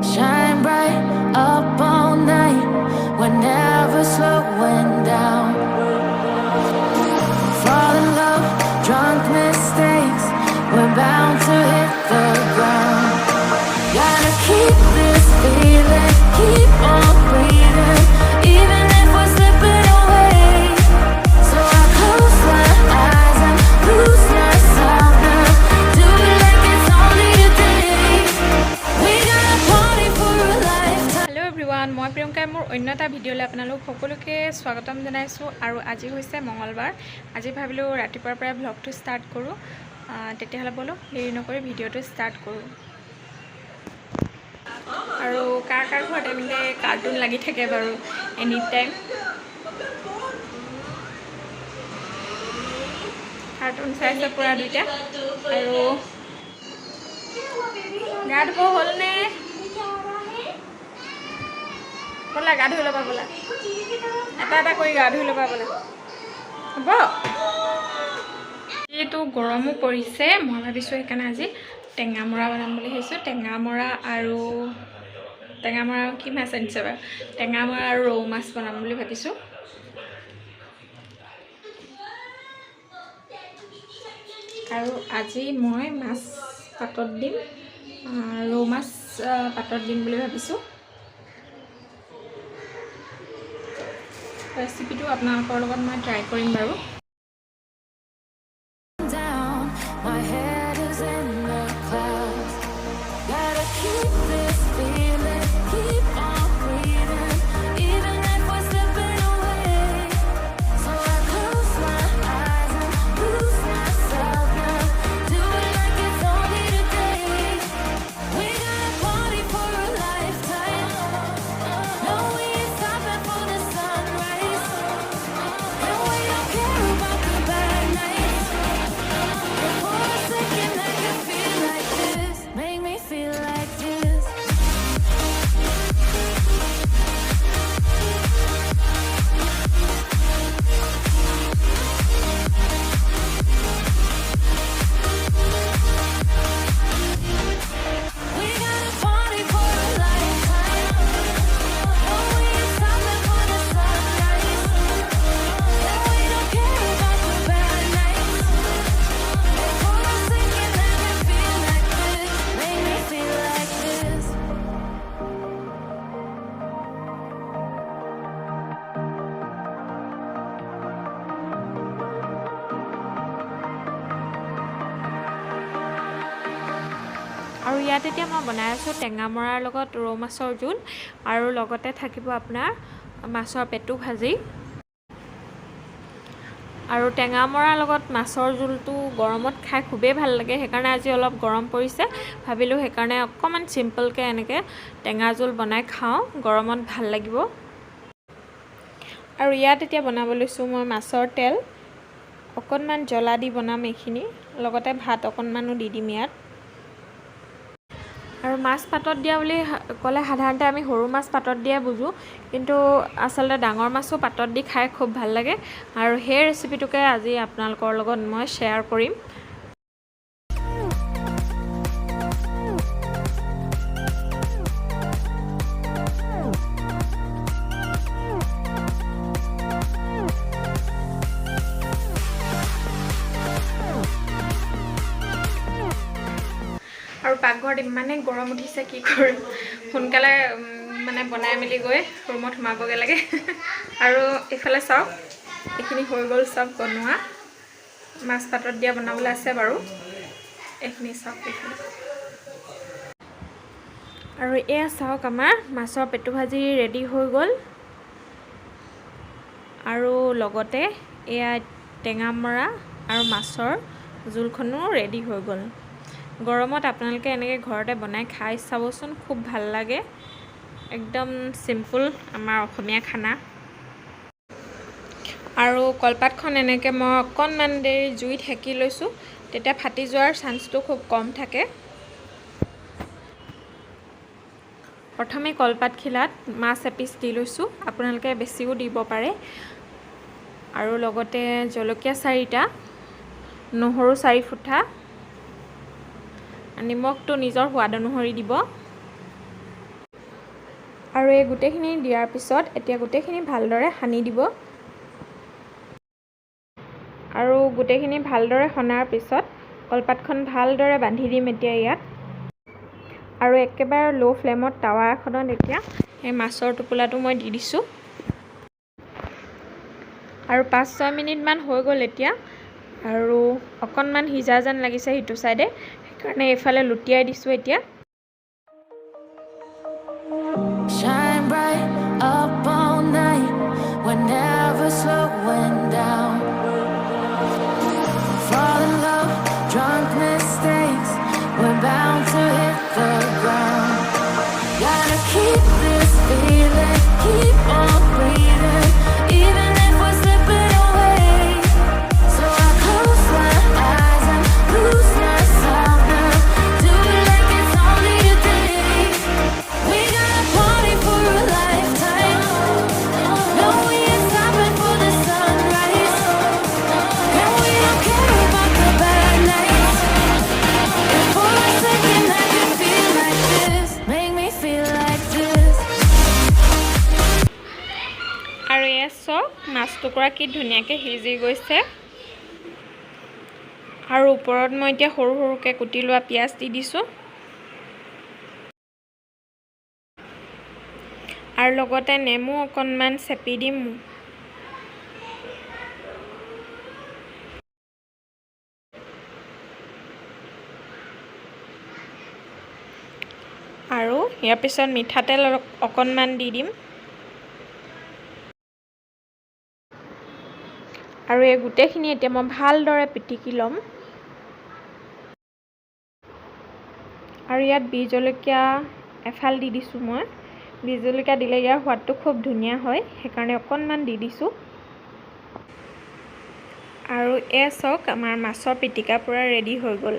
Shine bright up all night. We're never slowing down. Fall in love, drunk mistakes. We're bound to hit the ground. Gotta keep this feeling, keep on breathing, even if we're slipping away. So I close my eyes and lose myself now. Do it like it's only today. We got a party for a lifetime. Hello everyone, মই প্ৰিয়ংকাই মোৰ অন্য এটা ভিডিঅ'লৈ আপোনালোক সকলোকে স্বাগতম জনাইছোঁ আৰু আজি হৈছে মঙ্গলবাৰ। আজি ভাবিলোঁ ৰাতিপুৱাৰ পৰা ব্লগটো ষ্টাৰ্ট কৰোঁ। তেতিয়াহ'লে বলো দেৰি নকৰি ভিডিঅ'টো ষ্টাৰ্ট কৰোঁ। আৰু কাৰ ঘৰত এনে কাৰ্টুন লাগি থাকে বাৰু এনি টাইম। কাৰ্টুন চাইছে পুৰা দুইটা। আৰু গা ধুব হ'লনে? ব'লা গা ধুই ল'বা, ব'লা এটা এটা কৰি গা ধুই ল'বা, ব'লা হ'ব। এইটো গৰমো পৰিছে, মই ভাবিছোঁ সেইকাৰণে আজি টেঙামৰা বনাম বুলি ভাবিছোঁ। টেঙামৰা কি মাছ আনিছে বাৰু? টেঙামৰা আৰু ৰৌ মাছ বনাম বুলি ভাবিছোঁ। আৰু আজি মই মাছ পাতত দিম, ৰৌ মাছ পাতত দিম বুলি ভাবিছোঁ। ৰেচিপিটো আপোনালোকৰ লগত মই ট্ৰাই কৰিম বাৰু। My head is in the clouds. Gotta keep this feeling, keep on breathing, even if we're slipping away. So I close my eyes and lose myself now. Do it like it's only today. We got a party for a lifetime. No, we ain't stopping for the sunrise. And we don't care about the bad nights. For a second I can feel like this. Make me feel like this. We got a party for a lifetime. Oh, we ain't stopping for the sunrise. And we don't care about the bad nights. For a second I can feel like this. Make me feel like this. আৰু ইয়াত এতিয়া মই বনাই আছোঁ টেঙামৰাৰ লগত ৰৌ মাছৰ জোল, আৰু লগতে থাকিব আপোনাৰ মাছৰ পেটু ভাজি। আৰু টেঙামৰাৰ লগত মাছৰ জোলটো গৰমত খাই খুবেই ভাল লাগে, সেইকাৰণে আজি অলপ গৰম পৰিছে, ভাবিলোঁ সেইকাৰণে অকণমান চিম্পলকৈ এনেকৈ টেঙা জোল বনাই খাওঁ, গৰমত ভাল লাগিব। আৰু ইয়াত এতিয়া বনাব লৈছোঁ মই মাছৰ তেল, অকণমান জ্বলা দি বনাম এইখিনি, লগতে ভাত অকণমানো দি দিম ইয়াত। আৰু মাছ পাতত দিয়া বুলি ক'লে সাধাৰণতে আমি সৰু মাছ পাতত দিয়া বুজোঁ, কিন্তু আচলতে ডাঙৰ মাছো পাতত দি খাই খুব ভাল লাগে। আৰু সেই ৰেচিপিটোকে আজি আপোনালোকৰ লগত মই শ্বেয়াৰ কৰিম। আৰু পাকঘৰত ইমানেই গৰম উঠিছে, কি কৰিম, সোনকালে মানে বনাই মেলি গৈ ৰুমত সোমাবগৈ লাগে। আৰু এইফালে চাওক, এইখিনি হৈ গ'ল চব বনোৱা, মাছ পাতত দিয়া বনাবলৈ আছে বাৰু, এইখিনি চাওক এইখিনি। আৰু এয়া চাওক আমাৰ মাছৰ পেটু ভাজি ৰেডি হৈ গ'ল, আৰু লগতে এয়া টেঙামৰা আৰু মাছৰ জোলখনো ৰেডি হৈ গ'ল। গৰমত আপোনালোকে এনেকৈ ঘৰতে বনাই খাই চাবচোন, খুব ভাল লাগে, একদম চিম্পুল আমাৰ অসমীয়া খানা। আৰু কলপাতখন এনেকৈ মই অকণমান দেৰি জুইত সেকি লৈছোঁ, তেতিয়া ফাটি যোৱাৰ চান্সটো খুব কম থাকে। প্ৰথমে কলপাতখিলাত মাছ এপিচ দি লৈছোঁ, আপোনালোকে বেছিও দিব পাৰে। আৰু লগতে জলকীয়া 4টা, নহৰু 4 ফুটা, নিমখটো নিজৰ সোৱাদ অনুসৰি দিব। আৰু এই গোটেইখিনি দিয়াৰ পিছত এতিয়া গোটেইখিনি ভালদৰে সানি দিব আৰু গোটেইখিনি ভালদৰে সনাৰ পিছত কলপাতখন ভালদৰে বান্ধি দিম এতিয়া ইয়াত আৰু একেবাৰে লো ফ্লেমত টাৱা এখনত এতিয়া এই মাছৰ টোপোলাটো মই দি দিছোঁ আৰু 5-6 মিনিটমান হৈ গ'ল এতিয়া আৰু অকণমান সিজা যেন লাগিছে হিটো সাইডে সেইকাৰণে এফালে লুটিয়াই দিছোঁ এতিয়া Shine bright up all night, we're never slowing down. Fall in love, drunk mistakes, we're bound to hit the ground. Gotta keep this feeling, keep on breathing, even if we're slipping away. So I close my eyes and lose myself now. Do it like it's only a day. We got a party for a lifetime. No, we ain't stopping for the sunrise. And we don't care about the bad nights. If for a second I can feel like this, make me feel like this. আৰু এয়া চাওক মাছ টুকুৰা কি ধুনীয়াকৈ সিজি গৈছে আৰু ওপৰত মই এতিয়া সৰু সৰুকৈ কুটি লোৱা পিঁয়াজ দি দিছোঁ আৰু লগতে নেমু অকণমান চেপি দিম আৰু ইয়াৰ পিছত মিঠাতেল অকণমান দি দিম আৰু এই গোটেইখিনি এতিয়া মই ভালদৰে পিটিকি ল'ম আৰু ইয়াত বি জলকীয়া এফাল দি দিছোঁ মই বি জলকীয়া দিলে ইয়াৰ সোৱাদটো খুব ধুনীয়া হয় সেইকাৰণে অকণমান দি দিছোঁ আৰু এয়া চাওক আমাৰ মাছৰ পিটিকা পূৰা ৰেডি হৈ গ'ল